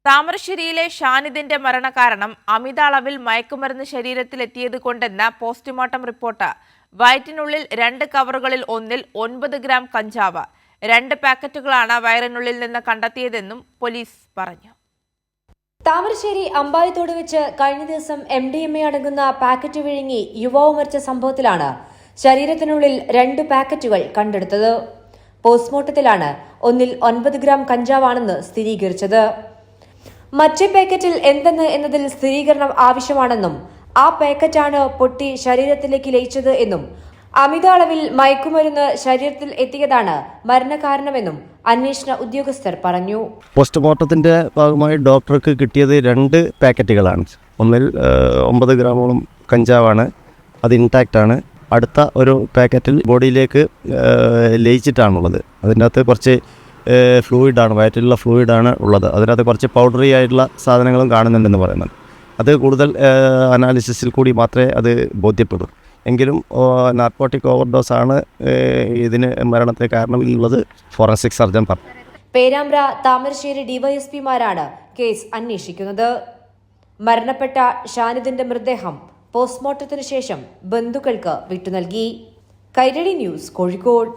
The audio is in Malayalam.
താമരശ്ശേരിയിലെ ഷാനിദിന്റെ മരണകാരണം അമിത അളവിൽ മയക്കുമരുന്ന് ശരീരത്തിലെത്തിയത് കൊണ്ടെന്ന പോസ്റ്റ്മോർട്ടം റിപ്പോർട്ട്. വയറ്റിനുള്ളിൽ 2 കവറുകളിൽ ഒന്നിൽ 9 ഗ്രാം കഞ്ചാവ്, 2 പാക്കറ്റുകളാണ് വയറിനുള്ളിൽ നിന്ന് കണ്ടെത്തിയതെന്നും പോലീസ് പറഞ്ഞു. താമരശ്ശേരി അമ്പായത്തോട് വെച്ച് കഴിഞ്ഞ ദിവസം MDMA അടങ്ങുന്ന പാക്കറ്റ് വിഴുങ്ങി യുവാവ് മരിച്ച സംഭവത്തിലാണ് ശരീരത്തിനുള്ളിൽ 2 പാക്കറ്റുകൾ കണ്ടെടുത്തത്. പോസ്റ്റ്മോർട്ടത്തിലാണ് ഒന്നിൽ 9 ഗ്രാം കഞ്ചാവാണെന്ന് സ്ഥിരീകരിച്ചത്. മറ്റേ പാക്കറ്റിൽ എന്തെന്ന് എന്നതിൽ സ്ഥിരീകരണം ആവശ്യമാണെന്നും ആ പാക്കറ്റാണ് പൊട്ടി ശരീരത്തിലേക്ക് ലയിച്ചത് എന്നും അമിത അളവിൽ മയക്കുമരുന്ന് ശരീരത്തിൽ എത്തിയതാണ് മരണകാരണമെന്നും അന്വേഷണ ഉദ്യോഗസ്ഥർ പറഞ്ഞു. പോസ്റ്റ്മോർട്ടത്തിന്റെ ഭാഗമായി ഡോക്ടർക്ക് കിട്ടിയത് 2 പാക്കറ്റുകളാണ്. ഒന്നിൽ 9 ഗ്രാമോളം കഞ്ചാവാണ്, അത് ഇൻടാക്റ്റ് ആണ്. അടുത്ത ഒരു പാക്കറ്റിൽ ബോഡിയിലേക്ക് ലയിച്ചിട്ടാണുള്ളത്. അതിൻ്റെ അകത്ത് കുറച്ച് ഫ്ലൂയിഡാണ്, വയറ്റിലുള്ള ഫ്ലൂയിഡാണ് ഉള്ളത്. അതിനകത്ത് കുറച്ച് പൗഡറി ആയിട്ടുള്ള സാധനങ്ങളും കാണുന്നുണ്ടെന്ന് പറയുന്നത്. അത് കൂടുതൽ അനാലിസിസിൽ കൂടി മാത്രമേ അത് ബോധ്യപ്പെടൂ. എങ്കിലും നാർക്കോട്ടിക് ഓവർഡോസ് ആണ് ഇതിന് മരണത്തിന് കാരണമെന്നുള്ളത് ഫോറൻസിക് സർജൻ പറഞ്ഞു. പേരാമ്പ്ര, താമരശ്ശേരി ഡിവൈഎസ്പിമാരാണ് കേസ് അന്വേഷിക്കുന്നത്. മരണപ്പെട്ട ഷാനിദിന്റെ മൃതദേഹം പോസ്റ്റ്മോർട്ടത്തിന് ശേഷം ബന്ധുക്കൾക്ക് വിട്ടുനൽകി. കൈരളി ന്യൂസ്, കോഴിക്കോട്.